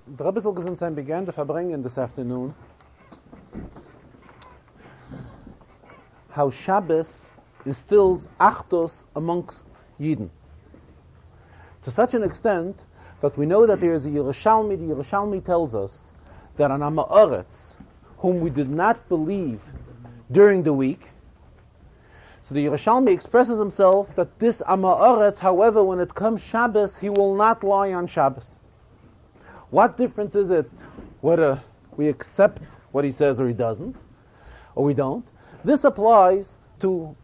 The Rebbe Zilgesenstein began the Farbrengen this afternoon how Shabbos instills Achdus amongst Yidden. To such an extent that we know that there is a Yerushalmi. The Yerushalmi tells us that an Amaretz, whom we did not believe during the week, so the Yerushalmi expresses himself that this Amaretz, however, when it comes Shabbos, he will not lie on Shabbos. What difference is it whether we accept what he says or he doesn't, or we don't? This applies to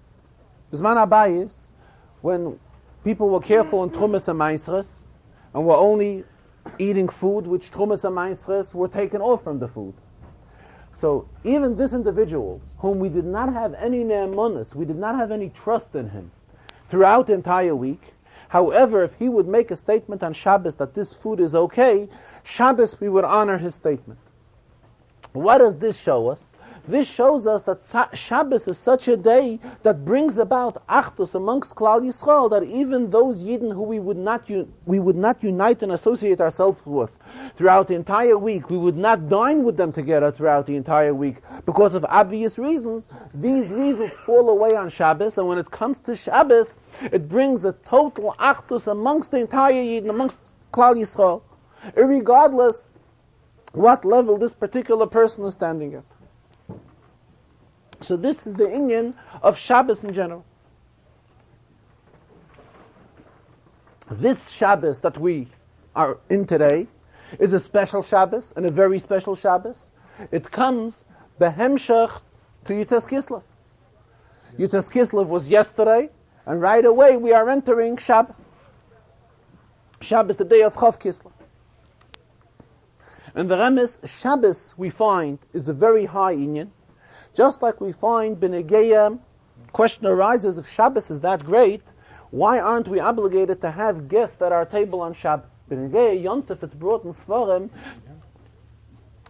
Bisman Abayis, when people were careful in Trumas and Meisres, and were only eating food which Trumas and Meisres were taken off from the food. So even this individual, whom we did not have any ne'emunus, we did not have any trust in him throughout the entire week, however, if he would make a statement on Shabbos that this food is okay, Shabbos we would honor his statement. What does this show us? This shows us that Shabbos is such a day that brings about Achdus amongst Klal Yisrael, that even those Yidden who we would not unite and associate ourselves with throughout the entire week, we would not dine with them together throughout the entire week because of obvious reasons. These reasons fall away on Shabbos, and when it comes to Shabbos, it brings a total Achdus amongst the entire Yidden, amongst Klal Yisrael, regardless what level this particular person is standing at. So this is the inyan of Shabbos in general. This Shabbos that we are in today is a special Shabbos, and a very special Shabbos. It comes behemshach to Yutes Kislev. Yutes Kislev was yesterday, and right away we are entering Shabbos. Shabbos, the day of Chav Kislev. And the Remes, Shabbos, we find, is a very high inyan. Just like we find Benegeya, question arises, if Shabbos is that great, why aren't we obligated to have guests at our table on Shabbos? Benegeya Yontif, it's brought in Svarim,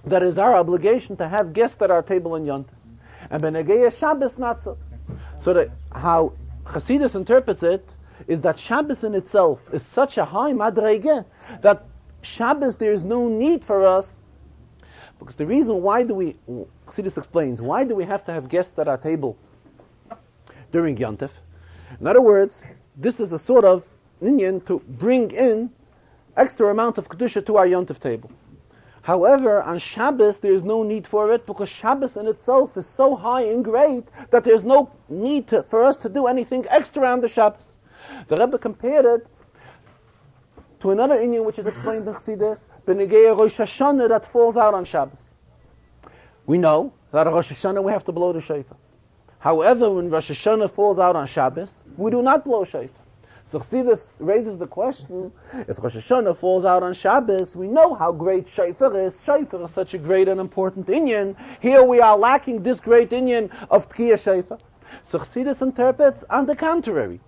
that is our obligation to have guests at our table on Yontif. And Benegeya Shabbos, not so. So that how Chassidus interprets it is that Shabbos in itself is such a high madrege that Shabbos there is no need for us. Because the reason why do we, Chassidus explains, why do we have to have guests at our table during Yontif? In other words, this is a sort of inyan to bring in extra amount of Kedusha to our Yontif table. However, on Shabbos there is no need for it, because Shabbos in itself is so high and great that there is no need for us to do anything extra on the Shabbos. The Rebbe compared it to another inyan which is explained in Chassidus, Benegeya Rosh Hashanah, that falls out on Shabbos. We know that on Rosh Hashanah we have to blow the shofar. However, when Rosh Hashanah falls out on Shabbos, we do not blow shofar. So Chassidus raises the question, if Rosh Hashanah falls out on Shabbos, we know how great shofar is. Shofar is such a great and important inyan. Here we are lacking this great inyan of Tkiyah shofar. So Chassidus interprets on the contrary.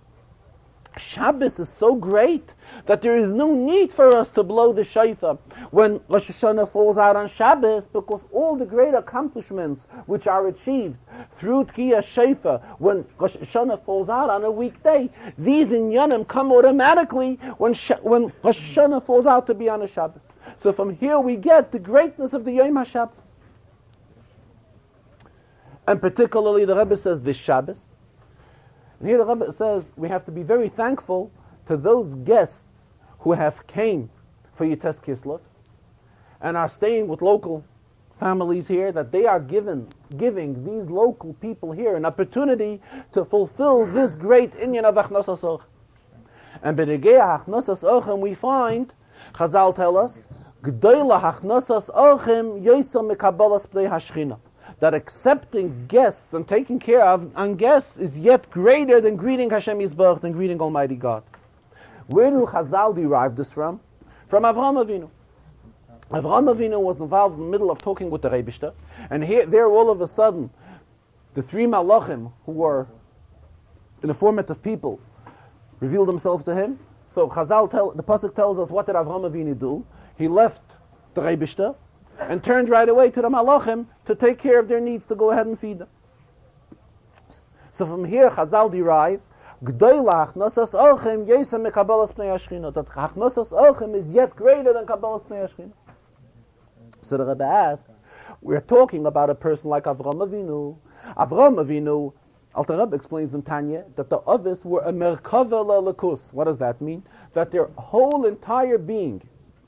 Shabbos is so great that there is no need for us to blow the shofar when Rosh Hashanah falls out on Shabbos, because all the great accomplishments which are achieved through Tkiyah shofar when Rosh Hashanah falls out on a weekday, these inyanim come automatically when Rosh Hashanah falls out to be on a Shabbos. So from here we get the greatness of the Yom HaShabbos. And particularly the Rebbe says this Shabbos. And here the Rebbe says we have to be very thankful to those guests who have came for Yutes Kislev and are staying with local families here, that they are giving these local people here an opportunity to fulfill this great inyan of Achnasas Ochem. And Benegeya Achnasas Ochem we find, Chazal tell us, G'doila Achnasas Ochem Yosem Mekabalas Pnei Hashchina, that accepting guests and taking care of on guests is yet greater than greeting Hashem Yisbarach, than greeting Almighty God. Where do Chazal derive this from? From Avraham Avinu. Avraham Avinu was involved in the middle of talking with the Rebishter, and there all of a sudden, the three Malachim, who were in the format of people, revealed themselves to him. So the Pasuk tells us, what did Avraham Avinu do? He left the Rebishter and turned right away to the Malachim to take care of their needs, to go ahead and feed them. So from here, Chazal derive, G'doila Achnasas Ochem Yosem Mekabalas Pnei Hashchina, that Achnasas Ochem is yet greater than Kabbalas Pnei Hashchina. So the Rebbe asked, we're talking about a person like Avram Avinu. Avram Avinu, Alter Rebbe explains in Tanya that the others were a merkava lelakus. What does that mean? That their whole entire being,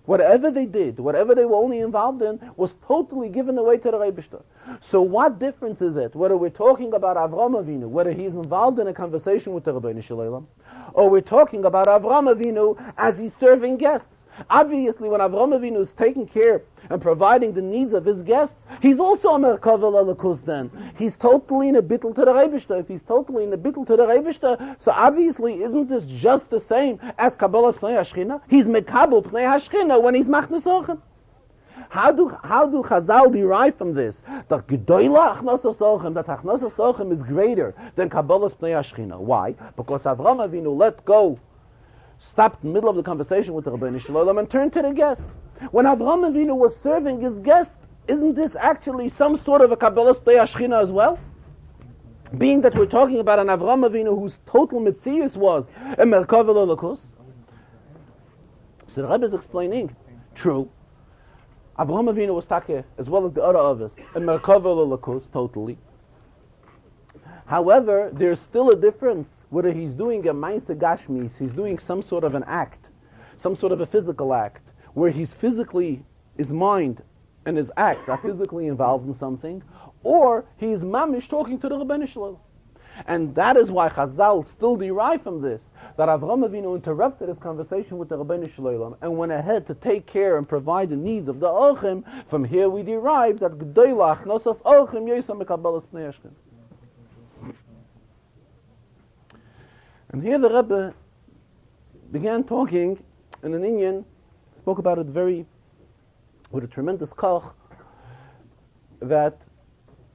whatever they did, whatever they were only involved in, was totally given away to the Eibishter. So what difference is it whether we're talking about Avram Avinu, whether he's involved in a conversation with the Rebbeinu Shalom, or we're talking about Avram Avinu as he's serving guests? Obviously, when Avram Avinu is taking care and providing the needs of his guests, he's also a merkava lelakus then. He's totally in a bittul to the Eibishter. If he's totally in a bittul to the Eibishter, so obviously isn't this just the same as Kabbalas Pnei HaShchina? He's mekabel Pnei HaShchina when he's machnas ochem. How do Chazal derive from this? That Gedoyla Achnasas Ochem, that Achnasas Ochem is greater than Kabbalas Pnei HaShchina. Why? Because Avram Avinu let go, stopped in the middle of the conversation with the Rebbeinu Shalom and turned to the guest. When Avram Avinu was serving his guest, isn't this actually some sort of a Kabbalas Pnei HaShchina as well? Being that we're talking about an Avram Avinu whose total mitzias was a merkava lelakus. So the Rebbe is explaining, true, Avram Avinu was take, as well as the other others, a merkava lelakus, totally. However, there's still a difference whether he's doing a ma'aseh gashmis, he's doing some sort of an act, some sort of a physical act, where he's physically, his mind and his acts are physically involved in something, or he's mamish talking to the Rebbeinu Shalom. And that is why Chazal still derive from this, that Avram Avinu interrupted his conversation with the Rebbeinu Shalom and went ahead to take care and provide the needs of the Ochim. From here we derive that G'doylach Nosas Ochim Yosam Mekabbalas Pnei HaShchina. And here the Rebbe began talking in an Inyan, spoke about it with a tremendous koch, that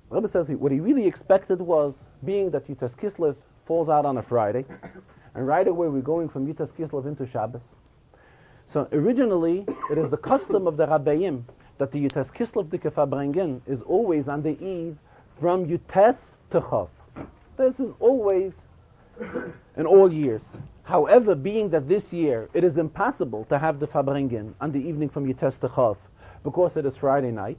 the Rebbe says what he really expected was, being that Yutas Kislev falls out on a Friday, and right away we're going from Yutas Kislev into Shabbos. So originally, it is the custom of the Rabbeim that the Yutas Kislev Dike Farbrengen is always on the eve from Yutas to Chav. This is always in all years. However, being that this year it is impossible to have the Farbrengen on the evening from Yutas to Chav because it is Friday night,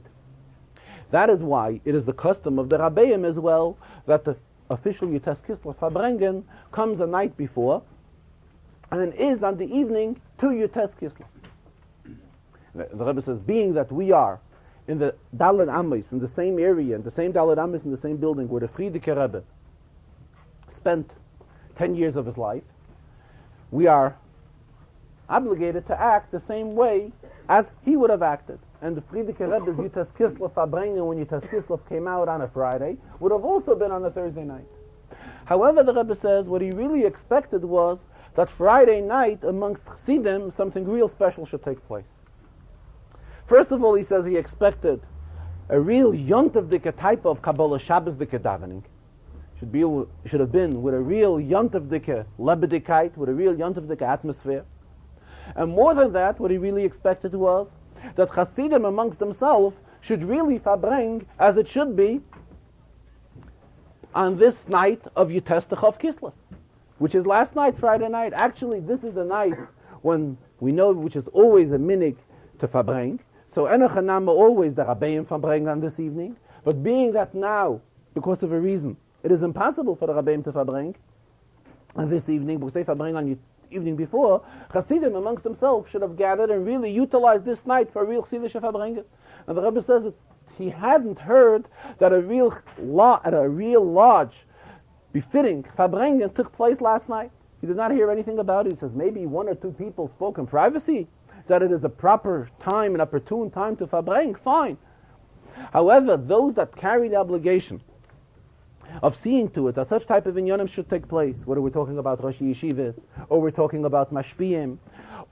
that is why it is the custom of the Rabbeim as well that the official Yutas Kislev Farbrengen comes a night before and is on the evening to Yutas Kislev. The Rebbe says, being that we are in the Daled Amos, in the same area, in the same Daled Amos, in the same building where the Frierdiker Rebbe spent 10 years of his life, we are obligated to act the same way as he would have acted. And the Frierdiker Rebbe's Yutas Kislev Farbrengen, when Yutas Kislev came out on a Friday, would have also been on a Thursday night. However, the Rebbe says what he really expected was that Friday night amongst Chassidim something real special should take place. First of all, he says he expected a real Yontav Dike type of Kabbalah Shabbos Dike davening. Should have been with a real Yontav Dike Lebedikite, with a real Yontav Dike atmosphere. And more than that, what he really expected was that Chassidim amongst themselves should really farbreng as it should be on this night of Yutas Chav Kislev, which is last night, Friday night. Actually, this is the night when we know, which is always a minig to farbreng. So Enochanama always the Rabbeim farbreng on this evening. But being that now, because of a reason, it is impossible for the Rabbeim to farbreng on this evening because they farbreng on evening before, Chassidim amongst themselves should have gathered and really utilized this night for a real Chsidish Farbrengen. And the Rebbe says that he hadn't heard that a real large, befitting Farbrengen took place last night. He did not hear anything about it. He says maybe one or two people spoke in privacy, that it is a proper time, an opportune time to Farbreng, fine. However, those that carry the obligation of seeing to it that such type of inyanim should take place, whether we're talking about Rosh Yeshivas, or we're talking about Mashpiyim,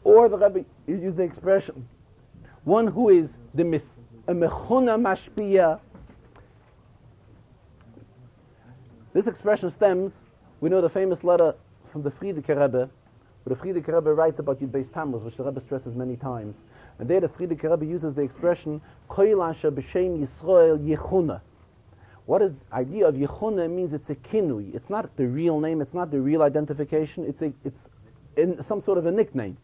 or the Rebbe used the expression, one who is a mechuna mashpiya. This expression stems, we know the famous letter from the Frierdiker Rebbe, where the Frierdiker Rebbe writes about Yud Beis Tammuz, which the Rebbe stresses many times. And there the Frierdiker Rebbe uses the expression, Koil asher b'shem Yisrael yechuna. What is the idea of Yechuna? It means it's a kinui. It's not the real name. It's not the real identification. It's in some sort of a nickname.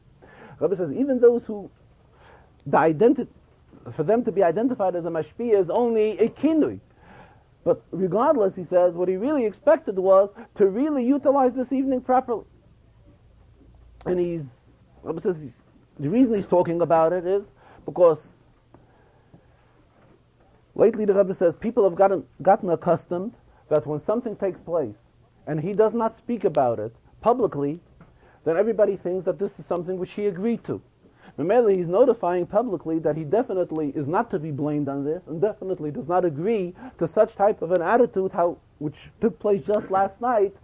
Rabbi says even those who the for them to be identified as a mashpia is only a kinui. But regardless, he says, what he really expected was to really utilize this evening properly. And Rebbe says, the reason he's talking about it is because lately the Rebbe says people have gotten accustomed that when something takes place and he does not speak about it publicly, then everybody thinks that this is something which he agreed to. Memele, he's notifying publicly that he definitely is not to be blamed on this and definitely does not agree to such type of an attitude which took place just last night,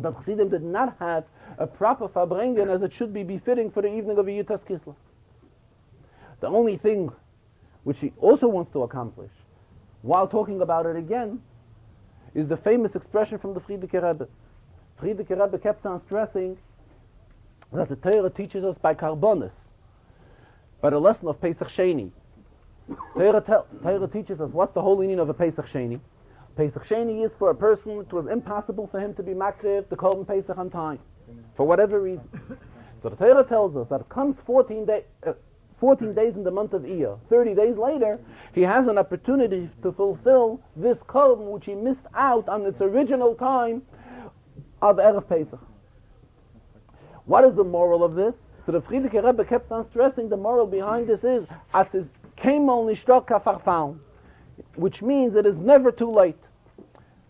that Chassidim did not have a proper Farbrengen as it should be befitting for the evening of a Yutas Kislev. The only thing which he also wants to accomplish, while talking about it again, is the famous expression from the Frierdiker Rebbe. Frierdiker Rebbe kept on stressing that the Torah teaches us by karbonis, by the lesson of Pesach Sheni. Torah teaches us what's the whole meaning of a Pesach Sheni. Pesach Sheni is for a person, it was impossible for him to be makriv the Korban Pesach on time, for whatever reason. So the Torah tells us that it comes 14 days in the month of Iyar. 30 days later, he has an opportunity to fulfill this Korban which he missed out on its original time of Erev Pesach. What is the moral of this? So the Frierdiker Rebbe kept on stressing the moral behind this is as is kemol nishtok kafarfaun, which means it is never too late.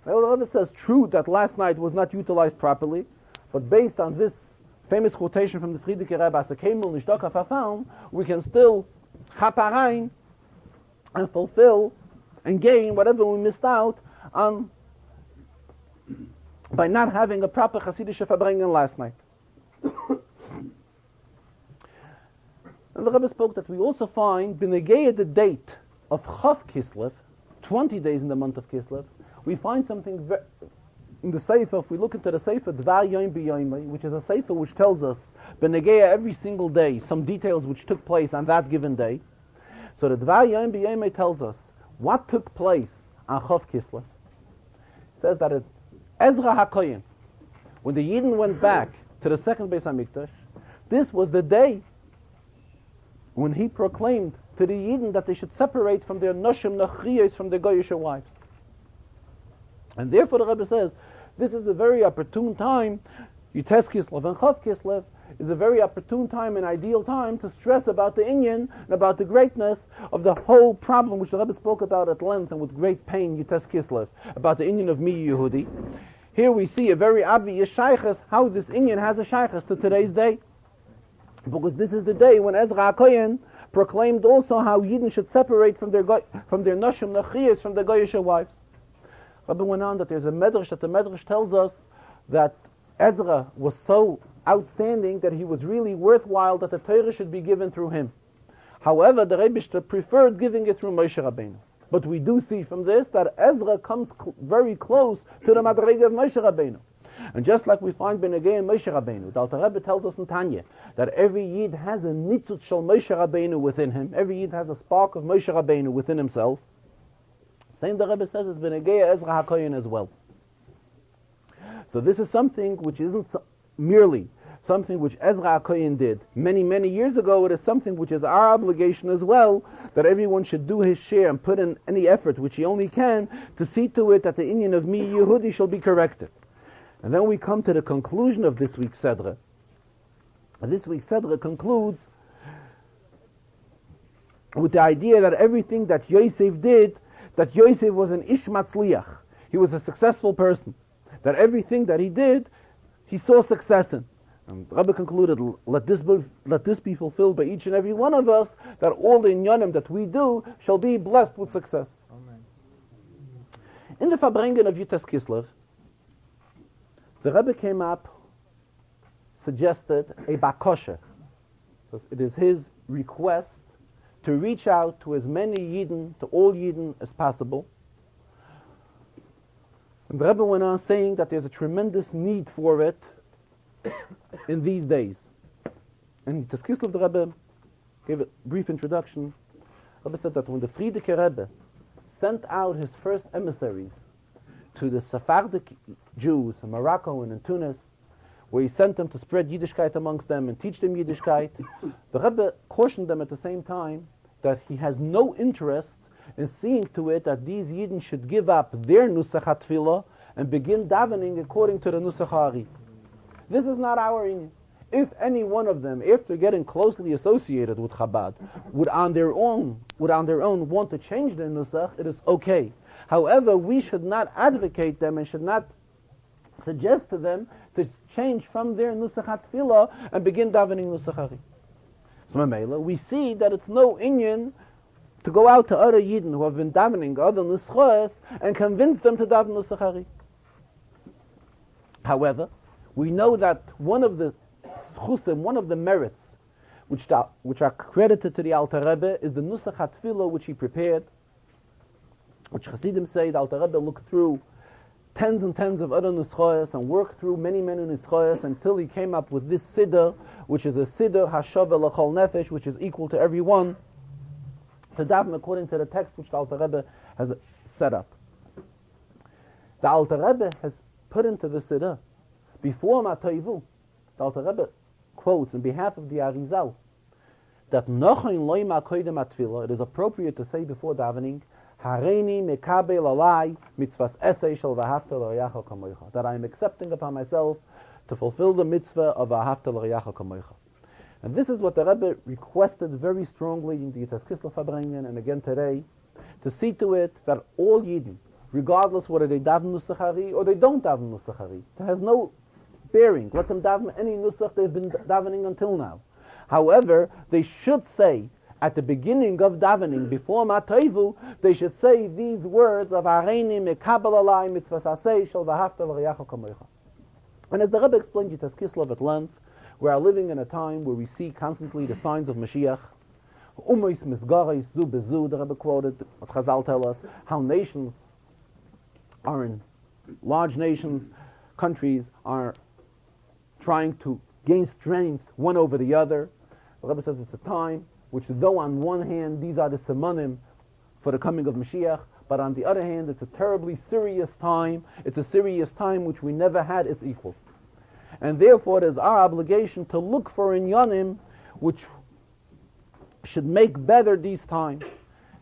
Now the Rebbe says true that last night was not utilized properly, but based on this famous quotation from the Frierdiker Rebbe as a kemol nishtok kafarfaun, we can still chaparein and fulfill and gain whatever we missed out on by not having a proper Hasidische Farbrengen last night. And the Rebbe spoke that we also find B'negeya the date of Chav Kislev, 20 days in the month of Kislev, we find something in the Sefer. If we look into the Sefer Dvar Yom B'Yomei, which is a Sefer which tells us B'negeya every single day some details which took place on that given day. So the Dvar Yom B'Yomei tells us what took place on Chav Kislev. It says that Ezra HaKoyen, when the Yidden went back to the second Beis HaMikdash, this was the day when he proclaimed to the Yidden that they should separate from their noshim nachriyos from their goyish wives. And therefore the Rebbe says, this is a very opportune time, Yutes Kislev and Chav Kislev is a very opportune time, an ideal time to stress about the inyan and about the greatness of the whole problem which the Rebbe spoke about at length and with great pain, Yutes Kislev, about the inyan of Mi Yehudi. Here we see a very obvious shaykhs, how this inyan has a shaykhs to today's day. Because this is the day when Ezra HaKoyen proclaimed also how Yidden should separate from their noshim nachriyos from their goyish wives. Rabbi went on that there's a medrash, that the medrash tells us that Ezra was so outstanding that he was really worthwhile that the Torah should be given through him. However, the Rebbe preferred giving it through Moshe Rabbeinu. But we do see from this that Ezra comes very close to the Madrega of Moshe Rabbeinu. And just like we find B'negei and Moshe Rabbeinu, the Alter Rebbe tells us in Tanya that every Yid has a nitzut shel Moshe Rabbeinu within him. Every Yid has a spark of Moshe Rabbeinu within himself. Same the Rebbe says is B'negei Ezra HaKoyen as well. So this is something which isn't merely something which Ezra HaKoyen did many, many years ago. It is something which is our obligation as well, that everyone should do his share and put in any effort which he only can to see to it that the inyan of Mi Yehudi shall be corrected. And then we come to the conclusion of this week's Sedra. And this week's Sedra concludes with the idea that everything that Yosef did, that Yosef was an Ish Matzliach. He was a successful person. That everything that he did, he saw success in. And Rabbi concluded, let this be fulfilled by each and every one of us, that all the inyanim that we do shall be blessed with success. Amen. In the Farbrengen of Yutas Kislev, the Rebbe came up, suggested a bakosha. It is his request to reach out to as many Yidden, to all Yidden as possible. And the Rebbe went on saying that there's a tremendous need for it in these days. And the Kislev, the Rebbe gave a brief introduction. The Rebbe said that when the Frierdiker Rebbe sent out his first emissaries to the Sephardic Jews in Morocco and in Tunis, where he sent them to spread Yiddishkeit amongst them and teach them Yiddishkeit, the Rebbe cautioned them at the same time, that he has no interest in seeing to it that these Yidden should give up their Nusach HaTfilah and begin davening according to the Nusach HaAri. This is not our inyan. If any one of them, after getting closely associated with Chabad, would on their own want to change their Nusach, it is okay. However, we should not advocate them and should not suggest to them to change from their Nusach HaTfilah and begin davening Nusach HaAri. So Mamela, we see that it's no inyan to go out to other Yidden who have been davening other Nuschos and convince them to daven Nusach HaAri. However, we know that one of the schusim, one of the merits which are credited to the Alter Rebbe is the Nusach HaTfilah which he prepared, which Hasidim say the Alter Rebbe looked through tens and tens of other Nuschos and worked through many Nuschos until he came up with this Siddur, which is a Siddur Hashava L'chol Nefesh, which is equal to everyone, to daven according to the text which the Alter Rebbe has set up. The Alter Rebbe has put into the Siddur, before Matoivu, the Alter Rebbe quotes in behalf of the Arizal, that it is appropriate to say before davening, Hareini mekabel alai mitzvahs esei shel v'ahavta l'reyacha kamoicha, that I am accepting upon myself to fulfill the mitzvah of v'ahavta l'reyacha kamoicha. And this is what the Rebbe requested very strongly in the Farbrengen and again today, to see to it that all Yidden, regardless whether they daven Nusach HaAri or they don't daven Nusach HaAri, it has no bearing. Let them daven any Nusach they've been davening until now. However, they should say, at the beginning of davening, before Matoivu, they should say these words of Hareini mekabel alai mitzvahs asei shel v'ahavta l'reyacha kamoicha. And as the Rebbe explained Yitas Kislev at length, we are living in a time where we see constantly the signs of Mashiach. Umois misgaris zu bezu, the Rebbe quoted, what Chazal tell us, how nations are in, large nations, countries are trying to gain strength one over the other. The Rebbe says it's a time which, though on one hand these are the simonim for the coming of Mashiach, but on the other hand it's a terribly serious time. It's a serious time which we never had its equal. And therefore it is our obligation to look for inyanim which should make better these times.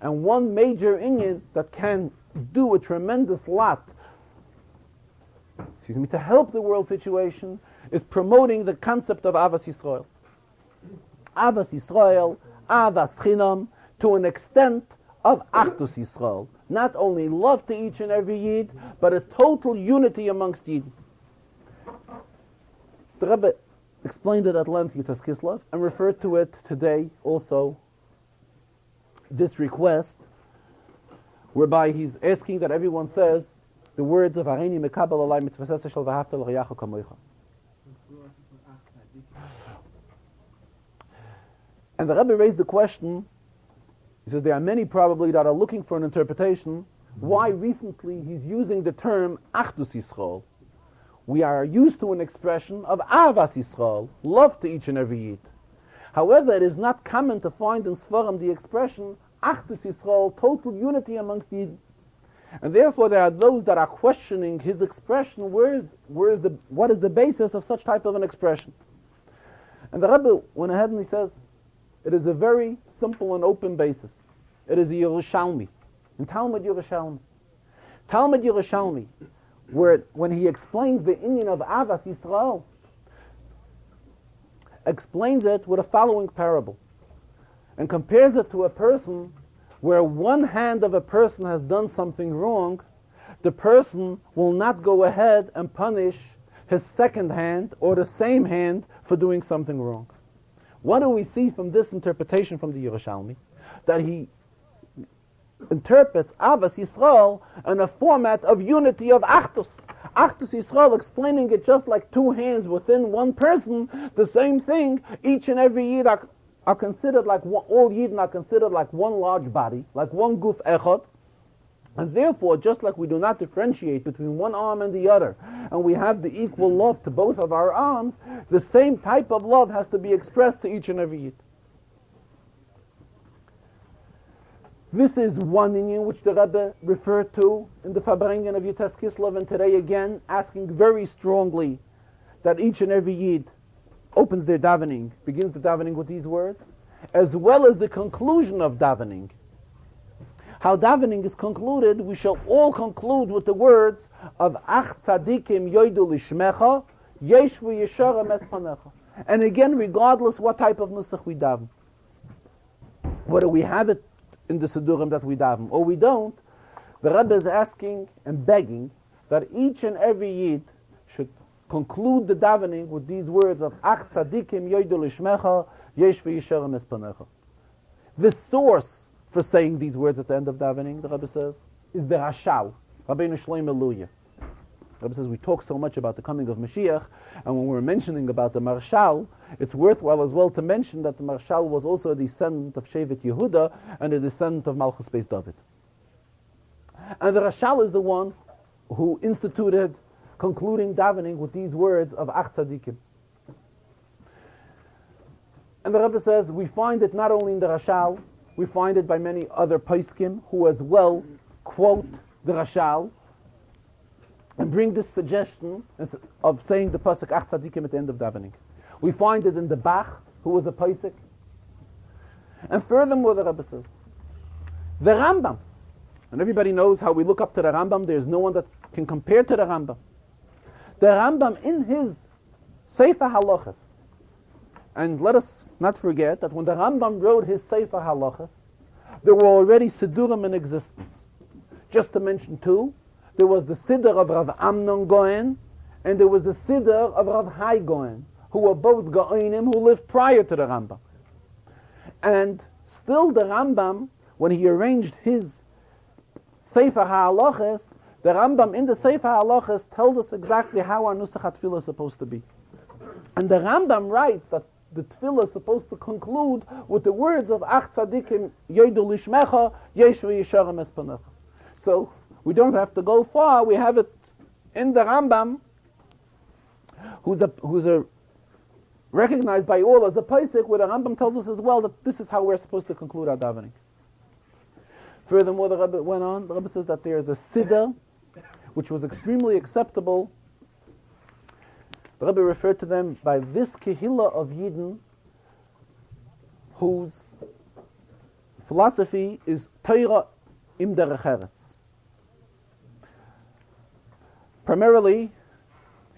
And one major inyan that can do a tremendous lot to help the world situation is promoting the concept of Avas Yisrael. Avas Yisrael, Avas Chinam, to an extent of Achdus Yisrael. Not only love to each and every Yid, but a total unity amongst Yid. The Rebbe explained it at length, Yitas Kislev, and referred to it today also, this request, whereby he's asking that everyone says the words of Hareini mekabel alai mitzvahs esei shel v'ahavta l'reyacha kamoicha. And the Rebbe raised the question, he says there are many probably that are looking for an interpretation, why recently he's using the term Achdus Yisrael. We are used to an expression of Avas Yisrael, love to each and every Yid. However, it is not common to find in Svarim the expression Achdus Yisrael, total unity amongst Yid. And therefore there are those that are questioning his expression, what is the basis of such type of an expression. And the Rebbe went ahead and he says, it is a very simple and open basis. It is a Yerushalmi. In Talmud Yerushalmi. Talmud Yerushalmi, where when he explains the inyan of Avas Yisrael, explains it with a following parable, and compares it to a person where one hand of a person has done something wrong. The person will not go ahead and punish his second hand or the same hand for doing something wrong. What do we see from this interpretation from the Yerushalmi? That he interprets Avas Yisrael in a format of unity of Achdus. Achdus Yisrael, explaining it just like two hands within one person, the same thing. Each and every Yid are considered like one, all Yidden are considered like one large body, like one guf echad. And therefore, just like we do not differentiate between one arm and the other, and we have the equal love to both of our arms, the same type of love has to be expressed to each and every Yid. This is one inyan which the Rebbe referred to in the Farbrengen of Yitas Kislev, and today again asking very strongly that each and every Yid opens their davening, begins the davening with these words. as well as the conclusion of davening. How davening is concluded, we shall all conclude with the words of Ach tzadikim yoidu lishmecha, yeshvu yesharem es panecha. And again, regardless what type of nusach we daven, whether we have it in the Sidurim that we daven or we don't, the Rebbe is asking and begging that each and every Yid should conclude the davening with these words of Ach tzadikim yoidu lishmecha, yeshvu yesharem es panecha. The source for saying these words at the end of davening, the Rebbe says, is the Rashal, Rabbeinu Shlomo Luya. The Rebbe says we talk so much about the coming of Mashiach, and when we're mentioning about the Marshal, it's worthwhile as well to mention that the Marshal was also a descendant of Shevet Yehuda and a descendant of Malchus Beis David. And the Rashal is the one who instituted concluding davening with these words of Ach Tzadikim. And the Rebbe says we find it not only in the Rashal, we find it by many other poskim who as well quote the Rashal and bring this suggestion of saying the pasuk Ach Tzadikim at the end of davening. We find it in the Bach, who was a posik. And furthermore, the Rebbe says, the Rambam, and everybody knows how we look up to the Rambam, there's no one that can compare to the Rambam. The Rambam in his Sefer Halachas, and let us not forget that when the Rambam wrote his Sefer Halachas, there were already Sidurim in existence. Just to mention two, there was the Siddur of Rav Amnon Goen, and there was the Siddur of Rav Hai Goen, who were both Goenim who lived prior to the Rambam. And still the Rambam, when he arranged his Sefer HaHalachas, the Rambam in the Sefer HaHalachas tells us exactly how our Nusach HaTfilah is supposed to be. And the Rambam writes that the tefillah is supposed to conclude with the words of Ach tzadikim yoidu lishmecha, yeshvu yesharem es panecha. So we don't have to go far. We have it in the Rambam, who's a recognized by all as a posek, where the Rambam tells us as well that this is how we're supposed to conclude our davening. Furthermore, the Rebbe went on. The Rebbe says that there is a siddur which was extremely acceptable. The Rebbe referred to them by this kehillah of Yidden, whose philosophy is Torah im derech eretz. Primarily,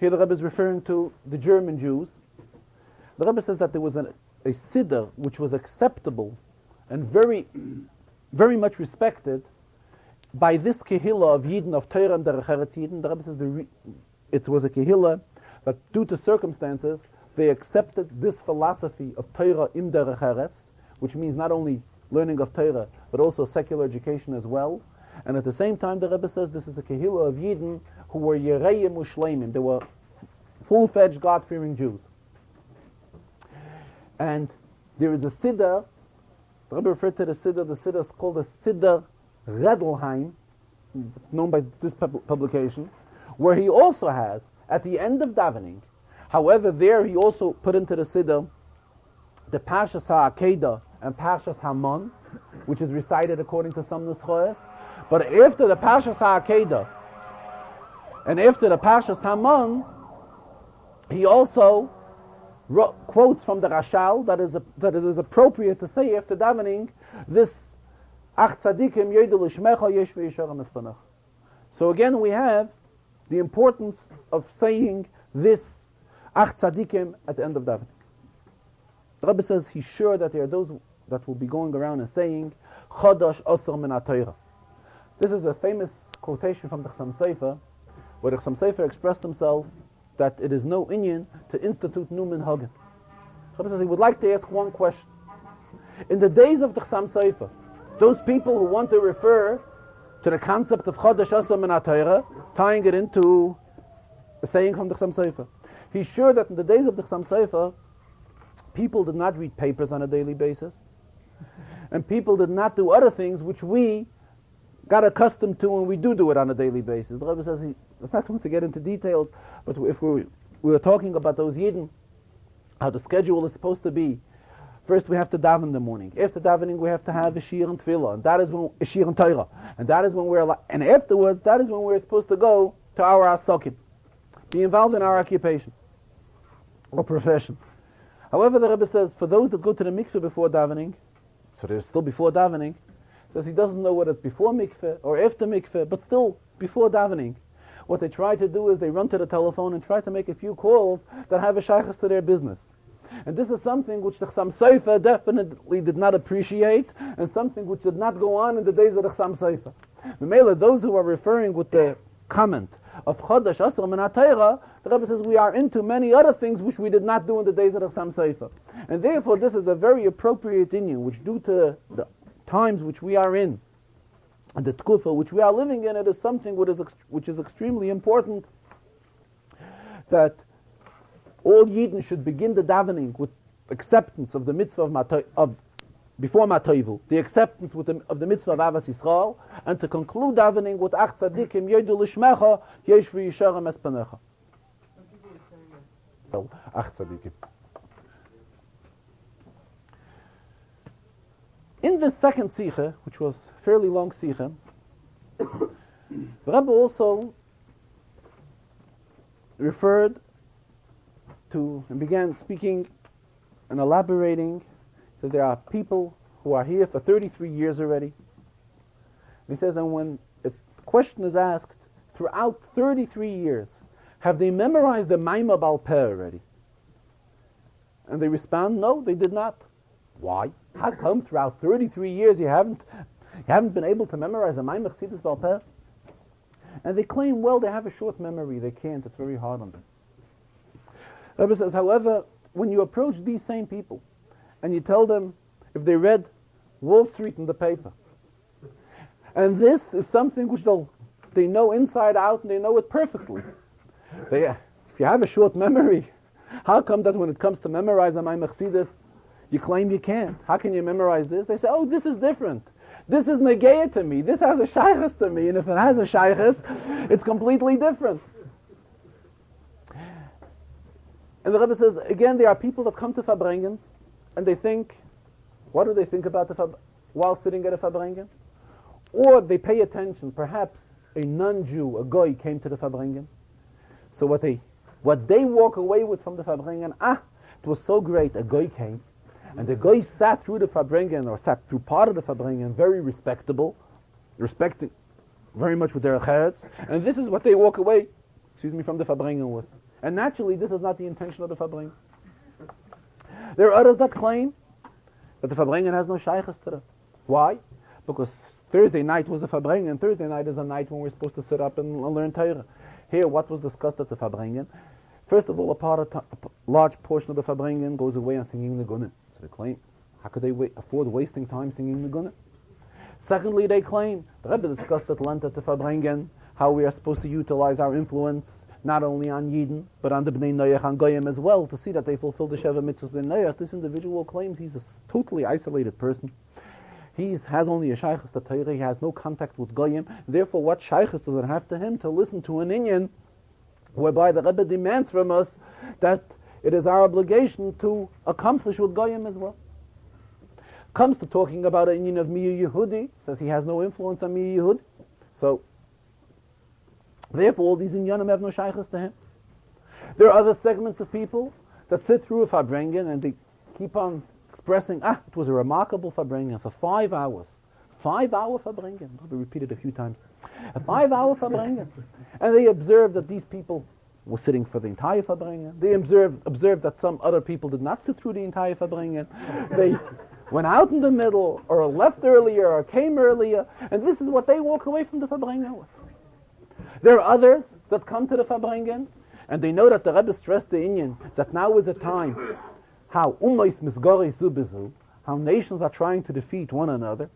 here the Rebbe is referring to the German Jews. The Rebbe says that there was a siddur which was acceptable and very, very much respected by this kehillah of Yidden, of Torah im derech eretz Yidden. The Rebbe says it was a kehillah but due to circumstances, they accepted this philosophy of Torah im derech eretz, which means not only learning of Torah, but also secular education as well. And at the same time, the Rebbe says this is a kehillah of Yidden who were Yereim Ushleimim. They were full-fledged, God-fearing Jews. And there is a siddur, the Rebbe referred to the siddur is called the Siddur Redelheim, known by this publication, where he also has, at the end of davening, however, there he also put into the siddur the Parshas HaAkedah and Parshas Hamon, which is recited according to some nuschoes. But after the Parshas HaAkedah and after the Parshas Hamon, he also quotes from the Rashal that it is appropriate to say after davening this Ach tzadikim yoidu lishmecha yeshvu yesharem es panecha. So again, we have the importance of saying this Ach tzadikim at the end of davening. The Rebbe says he's sure that there are those that will be going around and saying Chodosh Osir min HaTorah. This is a famous quotation from the Chassam Sofer, where the Chassam Sofer expressed himself that it is no inyan to institute new minhagim. The Rebbe says he would like to ask one question. In the days of the Chassam Sofer, those people who want to refer to the concept of Chodesh Osir min HaTorah, tying it into a saying from the Chassam Sofer, he's sure that in the days of the Chassam Sofer, people did not read papers on a daily basis, and people did not do other things which we got accustomed to when we do it on a daily basis. The Rebbe says it's not going to get into details, but if we were talking about those Yidden, how the schedule is supposed to be. First, we have to daven in the morning. After davening, we have to have a shir and tefillah, and that is when a shir and Torah, and that is when and afterwards, that is when we're supposed to go to our asakim, be involved in our occupation or profession. However, the Rebbe says, for those that go to the mikveh before davening, so they're still before davening, says he doesn't know whether it's before mikveh or after mikveh, but still before davening. What they try to do is they run to the telephone and try to make a few calls that have a shaykhs to their business. And this is something which the Chassam Sofer definitely did not appreciate, and something which did not go on in the days of the Chassam Sofer. Memela, those who are referring with the comment of Chodesh Asar Min HaTorah, the Rebbe says we are into many other things which we did not do in the days of the Chassam Sofer. And therefore this is a very appropriate inyan, which due to the times which we are in, and the tkufa which we are living in, it is something which is extremely important that all Yidden should begin the davening with acceptance of the mitzvah of before Matoivu, the acceptance of the mitzvah of Avas Yisrael, and to conclude davening with Ach Tzadikim Yodu Lishmecha Yesh V'Yisharem Es Panecha. Ach Tzadikim. In this second Sikha, which was a fairly long Sikha, the Rebbe also referred to and began speaking and elaborating. He says there are people who are here for 33 years already. And he says, and when a question is asked, throughout 33 years, have they memorized the Maimah Bal Peh already? And they respond, no, they did not. Why? How come throughout 33 years you haven't been able to memorize the Maimah Chassidus Bal Peh? And they claim, well, they have a short memory. They can't. It's very hard on them. Rebbe says, however, when you approach these same people and you tell them if they read Wall Street in the paper, and this is something which they know inside out and they know it perfectly. If you have a short memory, how come that when it comes to memorize a Maimah Chassidus, you claim you can't? How can you memorize this? They say, oh, this is different. This is negeya to me. This has a shaykhus to me. And if it has a shaykhus, it's completely different. And the Rebbe says, again, there are people that come to Farbrengens, and they think, what do they think about while sitting at a Farbrengen? Or they pay attention. Perhaps a non-Jew, a goy, came to the Farbrengen. So what they walk away with from the Farbrengen, it was so great, a goy came, and the goy sat through the Farbrengen, or sat through part of the Farbrengen, very respectable, respecting very much with their acheretz, and this is what they walk away, from the Farbrengen with. And naturally, this is not the intention of the Farbrengen. There are others that claim that the Farbrengen has no shaykhus to them. Why? Because Thursday night was the Farbrengen, and Thursday night is a night when we're supposed to sit up and learn Torah. Here, what was discussed at the Farbrengen? First of all, a large portion of the Farbrengen goes away on singing the Gunna. So they claim, how could they afford wasting time singing the Gunna? Secondly, they claim, the Rebbe discussed at Lent at the Farbrengen, how we are supposed to utilize our influence not only on Yidden, but on the Bnei Noach and Goyim as well, to see that they fulfill the Sheva Mitzvahs Bnei Noach. This individual claims he's a totally isolated person. He has only a shaykhus to Torah, he has no contact with Goyim. Therefore, what shaykhus does it have to him to listen to an inyan whereby the Rebbe demands from us that it is our obligation to accomplish with Goyim as well? Comes to talking about an inyan of Miyu Yehudi, says he has no influence on Miyu Yehudi. So, therefore, all these inyanim have no shaykhus to him. There are other segments of people that sit through a Farbrengen and they keep on expressing, it was a remarkable Farbrengen for 5 hours. 5-hour Farbrengen. I'll be repeated a few times. A 5-hour Farbrengen. And they observed that these people were sitting for the entire Farbrengen. They observed that some other people did not sit through the entire Farbrengen. They went out in the middle, or left earlier, or came earlier, and this is what they walk away from the Farbrengen with. There are others that come to the Farbrengen, and they know that the Rebbe stressed the inyan, that now is a time how how nations are trying to defeat one another.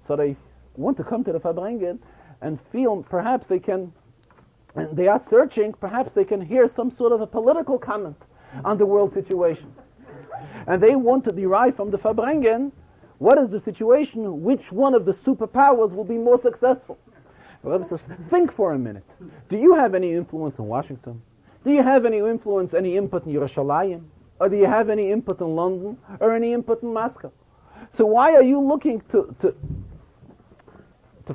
So they want to come to the Farbrengen and feel perhaps they can, and they are searching, perhaps they can hear some sort of a political comment on the world situation. And they want to derive from the Farbrengen, what is the situation, which one of the superpowers will be more successful. The Rebbe says, think for a minute. Do you have any influence in Washington? Do you have any influence, any input in Yerushalayim? Or do you have any input in London? Or any input in Moscow? So why are you looking to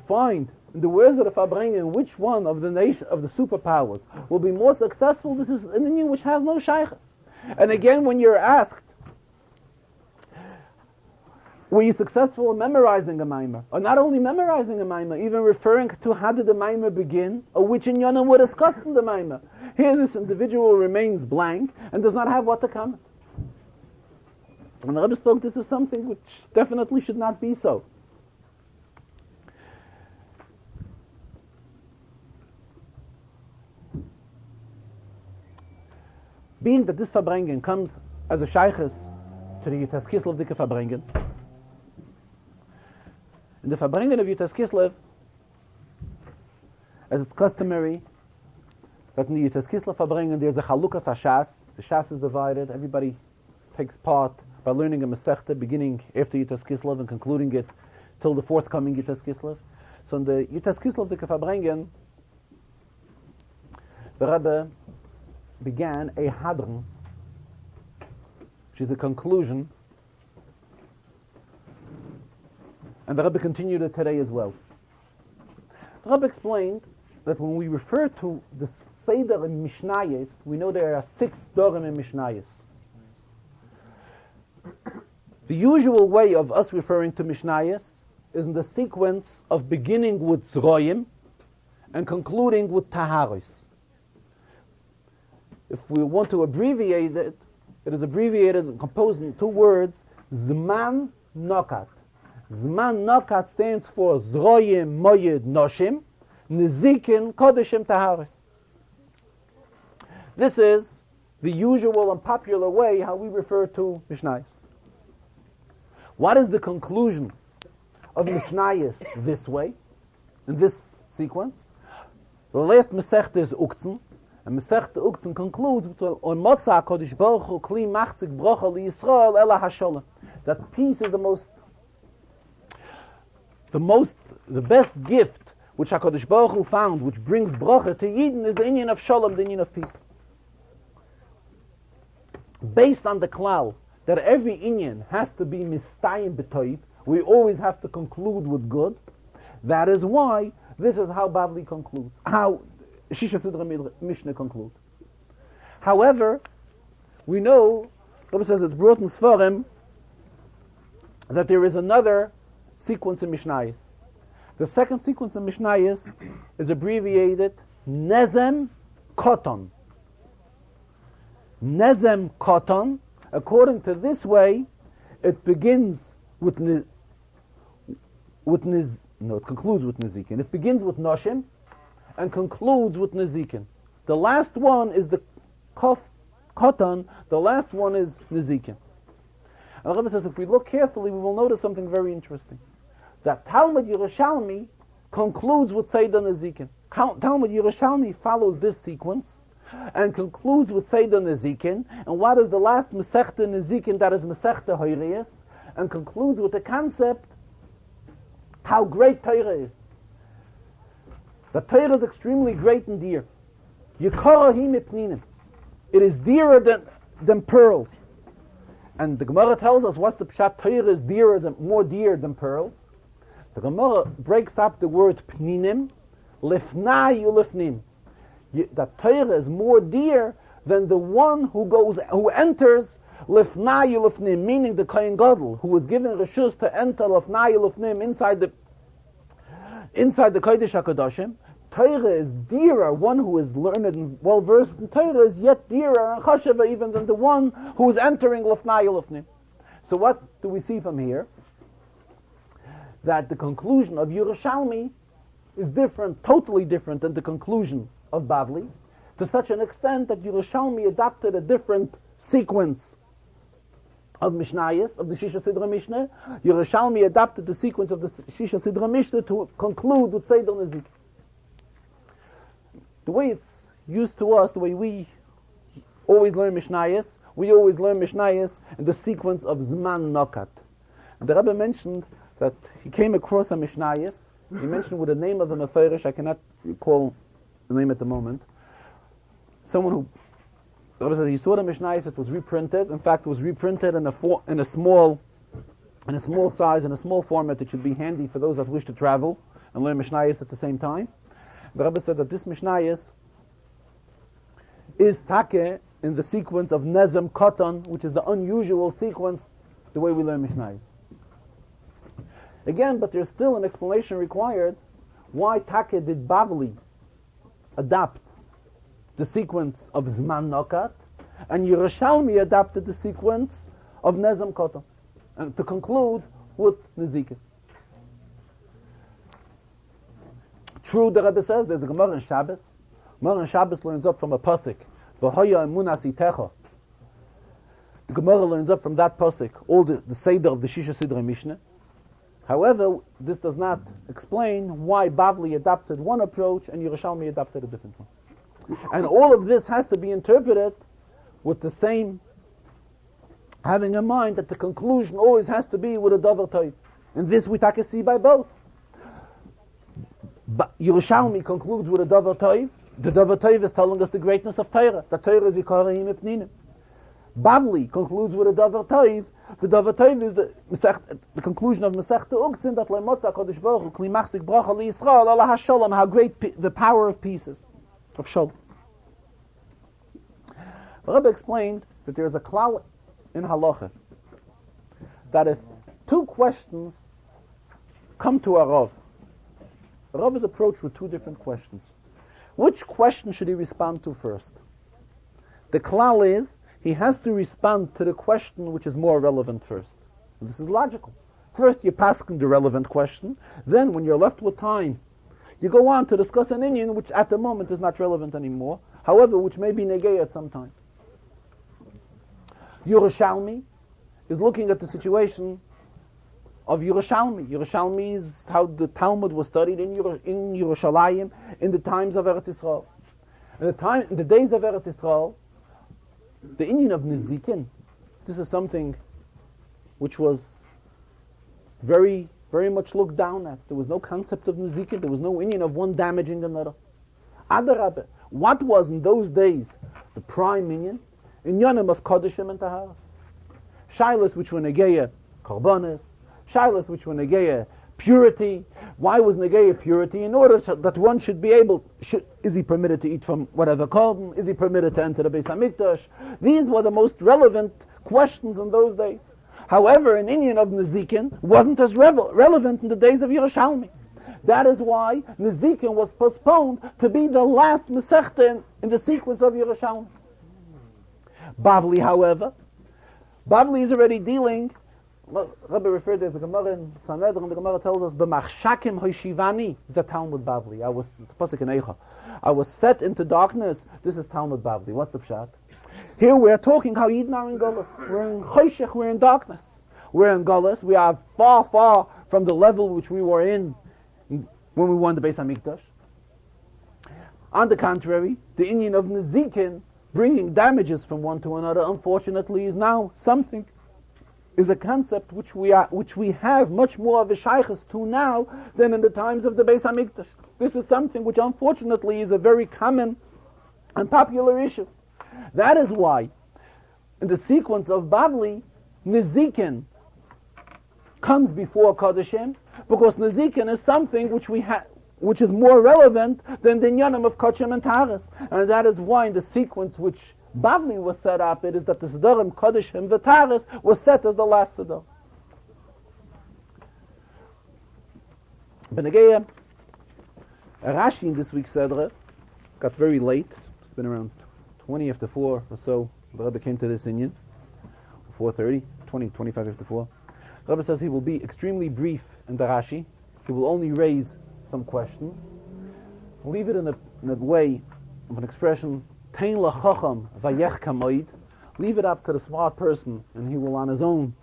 find, in the words of the Farbrengen, which one of the nation of the superpowers will be more successful? This is an inyan which has no shaykhus. And again, when you're asked, Were you successful in memorizing a Maimer? Or not only memorizing a Maimer, even referring to how did the Maimer begin, or which inyanim were discussed in the Maimer. Here this individual remains blank and does not have what to comment. And the Rebbe spoke this as something which definitely should not be so. Being that this Farbrengen comes as a shaykhis to the Yitas Kislev Dike Farbrengen, in the Farbrengen of Yitas Kislev, as it's customary, that in the Yitas Kislev Farbrengen there's a chalukas hashas. The shas is divided. Everybody takes part by learning a Masechta, beginning after Yitas Kislev and concluding it till the forthcoming Yitas Kislev. So in the Yitas Kislev Dike Farbrengen, the Rebbe began a hadron, which is a conclusion, and the Rebbe continued it today as well. The Rebbe explained that when we refer to the Seder in Mishnayos, we know there are 6 Dorim in Mishnayos. The usual way of us referring to Mishnayos is in the sequence of beginning with Zroyim and concluding with Taharos. If we want to abbreviate it, it is abbreviated and composed in 2 words, Zman Nokat. Zman Nokat stands for Zroyim Moyed Noshim, Nezikin Kodeshim Taharis. This is the usual and popular way how we refer to Mishnayos. What is the conclusion of Mishnayos this way, in this sequence? The last Masechta is Uktzin, and Masechta Uktzin concludes with on Motzah Kodesh Baruch Hu Kli Machzik Brocha Li Yisrael Ela Hasholem. That peace is the best gift which HaKadosh Baruch Hu found, which brings bracha to Yidden, is the inyan of Shalom, the inyan of peace. Based on the klal that every inyan has to be mistayim b'toiv, we always have to conclude with good. That is why this is how Bavli concludes, how Shisha Sidra Mishnah concludes. However, we know, the Rebbe says it's brought in Sfarim, that there is another sequence in Mishnayos. The second sequence in Mishnayos is abbreviated Nezem Koton. Nezem Koton, according to this way, it begins with it concludes with Nezikin. It begins with Noshim and concludes with Nezikin. The last one is the Koton, the last one is Nezikin. And the Rebbe says if we look carefully, we will notice something very interesting. That Talmud Yerushalmi concludes with Seder Nezikin. Talmud Yerushalmi follows this sequence and concludes with Seder Nezikin. And what is the last Masechta Nezikin? That is Masechta Hoyriyas, and concludes with the concept how great Torah is. The Torah is extremely great and dear. Yikara hi mipninim. It is dearer than pearls. And the Gemara tells us what's the pshat. Torah is more dear than pearls. The Gemara breaks up the word pninim, lifnai ulifnim. That Torah is more dear than the one who enters lifnai ulifnim, meaning the Kohen Gadol, who was given reshus to enter lifnai ulifnim inside the Kodesh HaKadoshim. Torah is dearer. One who is learned and well versed in Torah is yet dearer and chasheva even than the one who is entering lifnai ulifnim. So what do we see from here? That the conclusion of Yerushalmi is different, totally different than the conclusion of Bavli, to such an extent that Yerushalmi adopted a different sequence of Mishnayos, of the Shisha Sidra Mishnah. Yerushalmi adopted the sequence of the Shisha Sidra Mishnah to conclude with Seder Nezik. The way it's used to us, the way we always learn Mishnayos, we always learn Mishnayos in the sequence of Zman Nokat. And the Rebbe mentioned that he came across a Mishnayos. He mentioned with the name of the Mefarish, I cannot recall the name at the moment. Someone who, the Rebbe said he saw the Mishnayos, it was reprinted. In fact, it was reprinted in a small size, in a small format that should be handy for those that wish to travel and learn Mishnayos at the same time. The Rebbe said that this Mishnayos is take in the sequence of Nezem Koton, which is the unusual sequence, the way we learn Mishnayos. Again, but there's still an explanation required why Take did Bavli adapt the sequence of Zman Nokat, and Yerushalmi adapted the sequence of Nezam Kotam. And to conclude with Nezikin. True, the Rebbe says, there's a Gemara in Shabbos. Gemara in Shabbos learns up from a pasuk, V'hoya emunas itecha. The Gemara learns up from that pasuk all the Seder of the Shisha Sidrei Mishnah. However, this does not explain why Bavli adopted one approach and Yerushalmi adopted a different one. And all of this has to be interpreted with the same, having in mind that the conclusion always has to be with a Dover Tov. And this we take a see by both. But Yerushalmi concludes with a Dover Tov. The Dover Tov is telling us the greatness of Torah. The Torah is Yikarahim Ipninim. Bavli concludes with a Dover Tov. The Dover Tov is the conclusion of Masechta Ugtzin that Leimotza Kodesh Baruch Hu Kli Machzik Bracha Li Yisrael Allah HaShalom, how great the power of peace of Shalom. The Rebbe explained that there is a klal in halacha that if two questions come to a Rav is approached with two different questions. Which question should he respond to first? The klal is he has to respond to the question which is more relevant first. And this is logical. First you pass the relevant question, then when you're left with time, you go on to discuss an inyan which at the moment is not relevant anymore, however, which may be negay at some time. Yerushalmi is looking at the situation of Yerushalmi. Yerushalmi is how the Talmud was studied in Yerushalayim in the times of Eretz Yisrael. In the days of Eretz Yisrael, the inyan of Nezikin, this is something which was very, very much looked down at. There was no concept of Nezikin, there was no inyan of one damaging another. Adarabbe, what was in those days the prime inyan? Inyanim of Kodeshim and Taharas. Shilas which were Negeya Karbonis, Shilas which were Negeya purity. Why was Negeya purity? In order that one should be able, is he permitted to eat from whatever korban? Is he permitted to enter the Beis HaMikdash? These were the most relevant questions in those days. However, an inyan of Nezikin wasn't as relevant in the days of Yerushalmi. That is why Nezikin was postponed to be the last Masechta in the sequence of Yerushalmi. Bavli, however, Bavli is already dealing. Rabbi referred to as a Gemara in Sanhedrin. The Gemara tells us, "B'machshakim hoshivani" is the Talmud Bavli. It's pasuk in Eicha. I was set into darkness. This is Talmud Bavli. What's the pshat? Here we are talking how Yidden are in Golos. We're in Choshech. We're in darkness. We're in Golos. We are far, far from the level which we were in when we won the Beis HaMikdash. On the contrary, the inyan of Nezikin, bringing damages from one to another, unfortunately, is now something, is a concept which we have much more of a shaykhs to now than in the times of the Beis HaMikdash. This is something which unfortunately is a very common and popular issue. That is why, in the sequence of Bavli, Nezikin comes before Kodeshim, because Nezikin is something which is more relevant than the Inyanim of Kodshim and Taharas. And that is why in the sequence which Bavli was set up, it is that the Sedarim, Kodeshim, and Taharas was set as the last Sedar. Benegeya, Rashi in this week's Sedra got very late. It's been around 20 after 4 or so. The Rebbe came to this inyan, 4:30, 25 after 4. The Rebbe says he will be extremely brief in the Rashi. He will only raise some questions. Leave it in a way of an expression, Tein lachacham vayech kamoid. Leave it up to the smart person, and he will on his own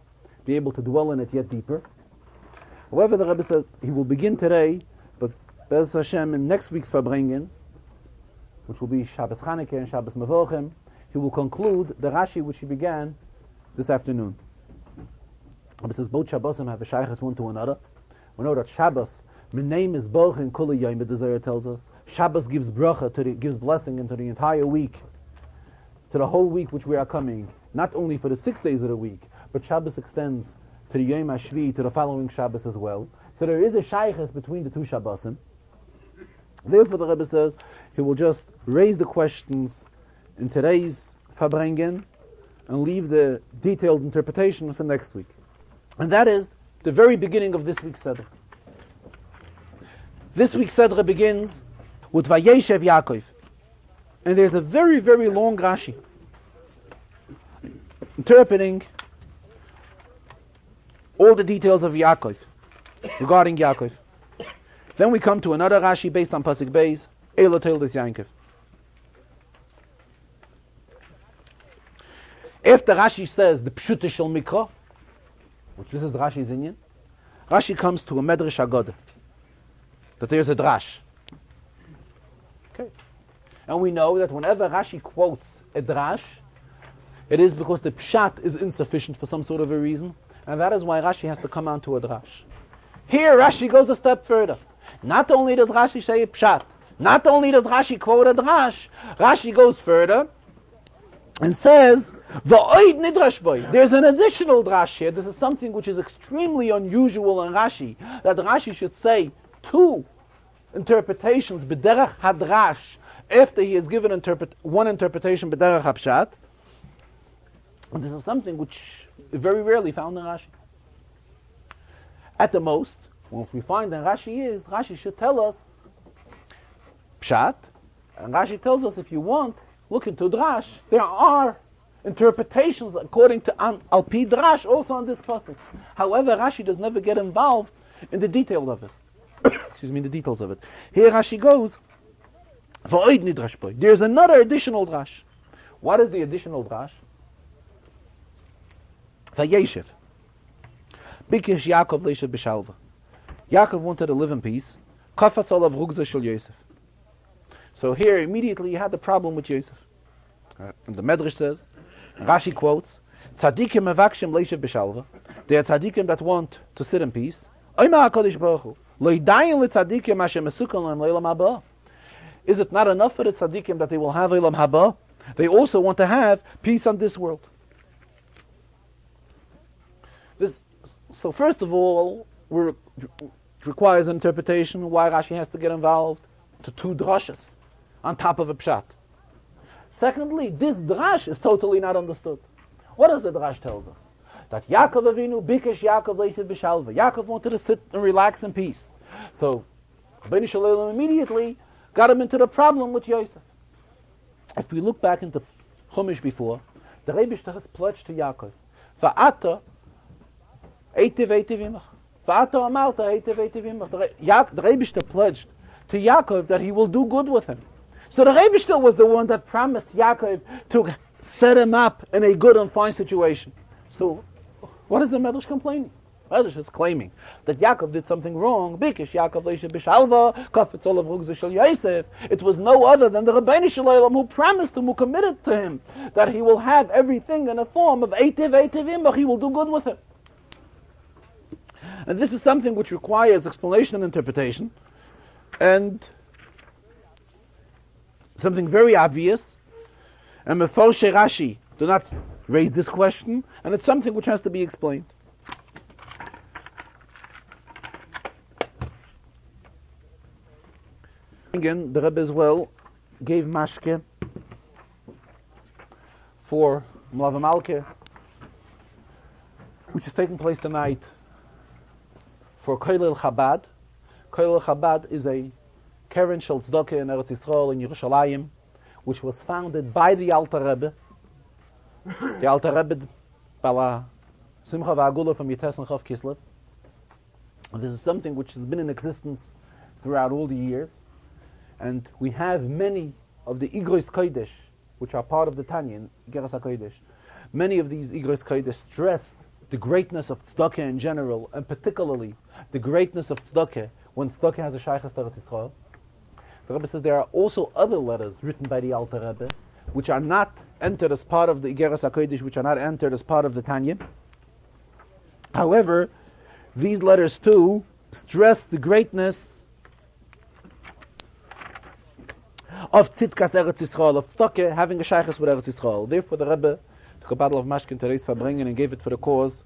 be able to dwell in it yet deeper. However, the Rebbe says he will begin today, but Bez Hashem in next week's Farbrengen, which will be Shabbos Chanukah and Shabbos Mevorchim, he will conclude the Rashi which he began this afternoon. The Rebbe says both Shabbosim have a shaykhs one to another. We know that Shabbos, the name is Borchen Kula Yom, the Zohar tells us. Shabbos gives bracha, gives blessing into the entire week, to the whole week which we are coming, not only for the 6 days of the week, but Shabbos extends to the Yom HaShvi, to the following Shabbos as well. So there is a shaykhs between the two Shabbosim. Therefore, the Rebbe says he will just raise the questions in today's Farbrengen and leave the detailed interpretation for next week. And that is the very beginning of this week's Seder. This week's Seder begins with Vayeshev Yaakov. And there's a very, very long Rashi interpreting all the details of Yaakov, regarding Yaakov. Then we come to another Rashi based on Pasuk Beis, Elo Toldos Yaakov. After Rashi says the Pshute Shel Mikra, which this is Rashi's inyan, Rashi comes to a Medrash Agoda, that there's a drash. Okay. And we know that whenever Rashi quotes a drash, it is because the pshat is insufficient for some sort of a reason, and that is why Rashi has to come on to a drash. Here Rashi goes a step further. Not only does Rashi say a pshat, not only does Rashi quote a drash, Rashi goes further and says, V'oid nidrash boy. There's an additional drash here. This is something which is extremely unusual in Rashi, that Rashi should say two interpretations, b'derech hadrash, after he has given one interpretation, b'derech hapshat. And this is something which is very rarely found in Rashi. At the most, what we find in Rashi is, Rashi should tell us pshat, and Rashi tells us, if you want, look into drash. There are interpretations according to Al-Pi Drash also on this pasuk. However, Rashi does never get involved in the details of it. Excuse me, the details of it. Here Rashi goes, V'oid nidrash boy. There's another additional drash. What is the additional drash? Vayeshev. Bikish Yaakov leishev b'shalva. Yaakov wanted to live in peace. Kafatz olav rugza shel Yosef. So here immediately you had the problem with Yosef. And the Medrash says, Rashi quotes, Tzadikim mevakshim leishev b'shalva. They are tzadikim that want to sit in peace. Oymar HaKadosh Baruch Hu, lo yidayin letzadikim asher mesukan lahem le'olam haba. Is it not enough for the tzadikim that they will have olam haba? They also want to have peace on this world. So first of all, it requires an interpretation why Rashi has to get involved to two drashas on top of a pshat. Secondly, this drash is totally not understood. What does the drash tell us? That Yaakov Avinu bikesh Yaakov leishev b'shalva. Yaakov wanted to sit and relax in peace. So, Bnei Shalom immediately got him into the problem with Yosef. If we look back into Chumash before, the Rebbe has pledged to Yaakov, Va'ata eitiv imach. Va'ata amarta eitiv imach. The Rebbe pledged to Yaakov that he will do good with him. So the Rebbe was the one that promised Yaakov to set him up in a good and fine situation. So, what is the Medrash complaining? Medrash is claiming that Yaakov did something wrong. Bikish Yaakov leishev b'shalva, kafetz olav rugza shel Yosef. It was no other than the Rebbeinu Shalom who promised him, who committed to him, that he will have everything in a form of eitiv imach. He will do good with him. And this is something which requires explanation and interpretation, and something very obvious. And Mefarshei Rashi do not raise this question, and it's something which has to be explained. Again, the Rebbe as well gave mashke for Mlava Malke, which is taking place tonight for Koilel Chabad. Koilel Chabad is a Keren Shel Tzedakah in Eretz Yisrael in Yerushalayim, which was founded by the Alter Rebbe. The Alter Rebbe, Bala Simcha V'Agula from Yites and Chav Kislev. And this is something which has been in existence throughout all the years. And we have many of the Igros Kodesh, which are part of the Tanya in Igeras HaKodesh. Many of these Igros Kodesh stress the greatness of tzedakah in general, and particularly the greatness of tzedakah when tzedakah has a shaychus to Eretz Yisrael. The Rebbe says there are also other letters written by the Alter Rebbe, which are not entered as part of the Igeras HaKodesh, which are not entered as part of the Tanya. However, these letters too stress the greatness of tzidkas Eretz Yisrael, of tzedakah having a shaychus with Eretz Yisrael. Therefore, the Rebbe took a bottle of mashkin to raise Farbrengen and gave it for the cause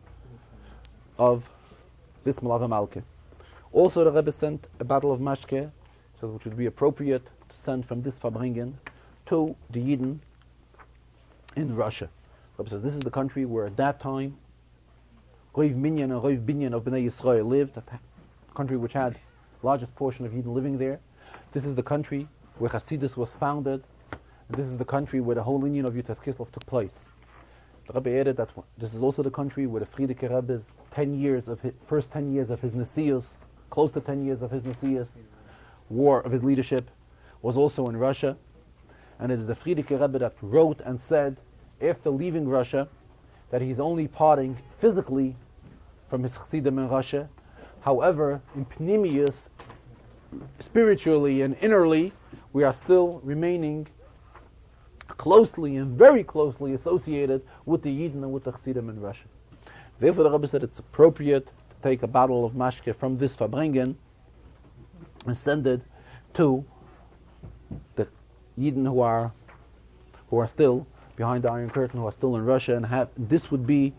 of this Mlava Malke. Also, the Rebbe sent a bottle of mashke, which would be appropriate to send from this Farbrengen to the Yidden in Russia. The Rebbe says this is the country where at that time Roiv Minyan and Roiv Binyan of Bnei Yisrael lived, a country which had the largest portion of Yidden living there. This is the country where Hasidus was founded. This is the country where the whole union of Yutas Kislev took place. The Rebbe added that this is also the country where the Frierdiker Rebbe's first 10 years of his Nesius, close to 10 years of his Nesius, war of his leadership, was also in Russia. And it is the Frierdiker Rebbe that wrote and said, after leaving Russia, that he's only parting physically from his Chassidim in Russia. However, in Pnimius, spiritually and innerly, we are still remaining closely and very closely associated with the Yidden and with the Chassidim in Russia. Therefore, the Rebbe said it's appropriate to take a bottle of mashke from this Farbrengen and send it to the Yidden who are still behind the Iron Curtain, who are still in Russia, and this would be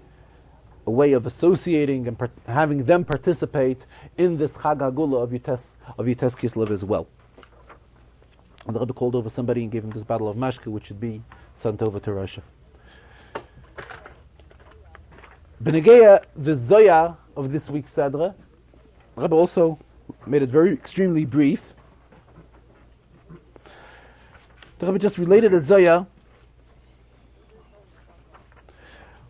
a way of associating and having them participate in this Chag HaGula of Yutes Kislev as well. And the Rebbe called over somebody and gave him this bottle of mashke, which should be sent over to Russia. Benegeya, the Zoya of this week's Sedra, the Rebbe also made it very extremely brief. The Rebbe just related a Zoya,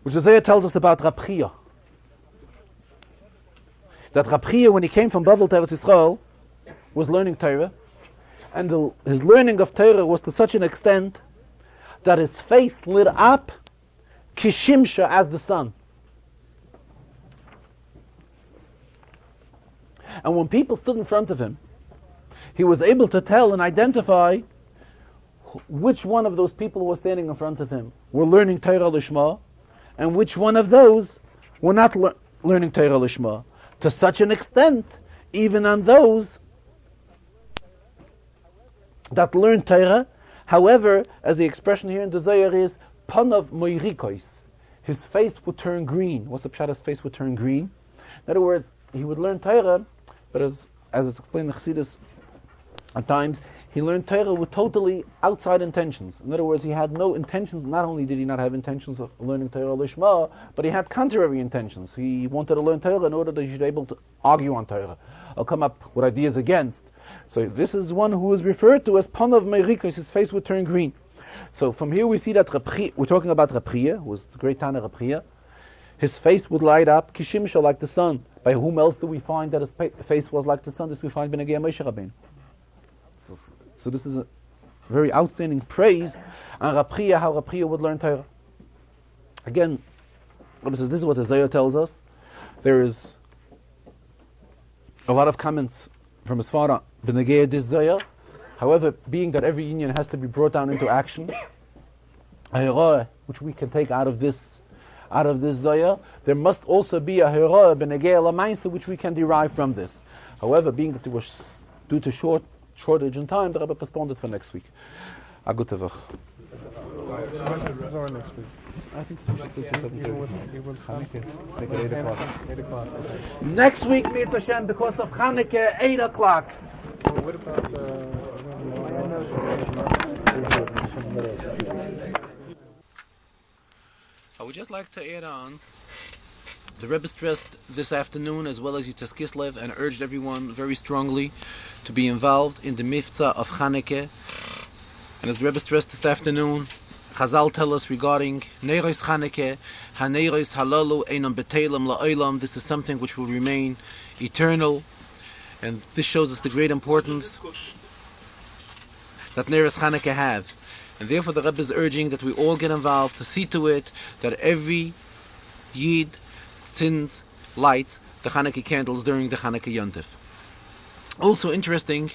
which the Zoya tells us about Rab Chia. That Rab Chia, when he came from Bavel to Eretz Yisrael, was learning Torah, and his learning of Torah was to such an extent that his face lit up kishimsha, as the sun. And when people stood in front of him, he was able to tell and identify which one of those people who was standing in front of him were learning Torah Lishma, and which one of those were not learning Torah Lishma. To such an extent, even on those that learn Torah, however, as the expression here in the Zohar is, panav moirikois, his face would turn green. What's the pshat? His face would turn green. In other words, he would learn Torah, but as it's explained in Chassidus, at times, he learned Torah with totally outside intentions. In other words, he had no intentions. Not only did he not have intentions of learning Torah Lishma, but he had contrary intentions. He wanted to learn Torah in order that he should be able to argue on Torah, or come up with ideas against. So this is one who is referred to as Panav Meirikas, his face would turn green. So from here we see that we're talking about Rab Chia, who was the great Tana Rab Chia. His face would light up, Kishimsha, like the sun. By whom else do we find that his face was like the sun? This we find Benegei Moshe Rabbeinu. So this is a very outstanding praise on Rab Chia, how Rab Chia would learn Torah. Again, this is what the Zohar tells us. There is a lot of comments from his father, Benegei this Zohar. However, being that every union has to be brought down into action, a hera which we can take out of this Zohar, there must also be a hera Benegei Lamaisa which we can derive from this. However, being that it was due to shortage in time, the Rebbe postponed it for next week. A good Tevach. I think so. Next week, Mitzvah Hashem, because of Chanukah, 8 o'clock. What about I would just like to add on, the Rebbe stressed this afternoon as well as Yutas Kislev and urged everyone very strongly to be involved in the Miftzah of Chanukah. And as the Rebbe stressed this afternoon, Chazal tell us regarding Neiros Chanukah, HaNeiros Halalu Einam Betelam La'olam, this is something which will remain eternal. And this shows us the great importance that Neiros Chanukah have. And therefore the Rebbe is urging that we all get involved to see to it that every Yid sins lights the Chanukah candles during the Chanukah Yontif. Also interesting,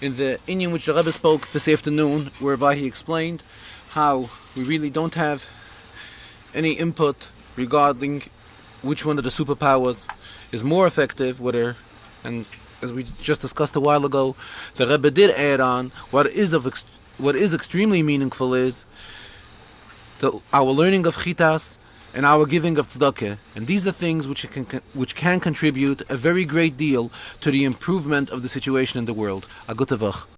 in the inyan which the Rebbe spoke this afternoon, whereby he explained how we really don't have any input regarding which one of the superpowers is more effective, whether, and as we just discussed a while ago, the Rebbe did add on what is extremely meaningful is our learning of Chitas and our giving of tzedakah, and these are things which can contribute a very great deal to the improvement of the situation in the world. A good tevach.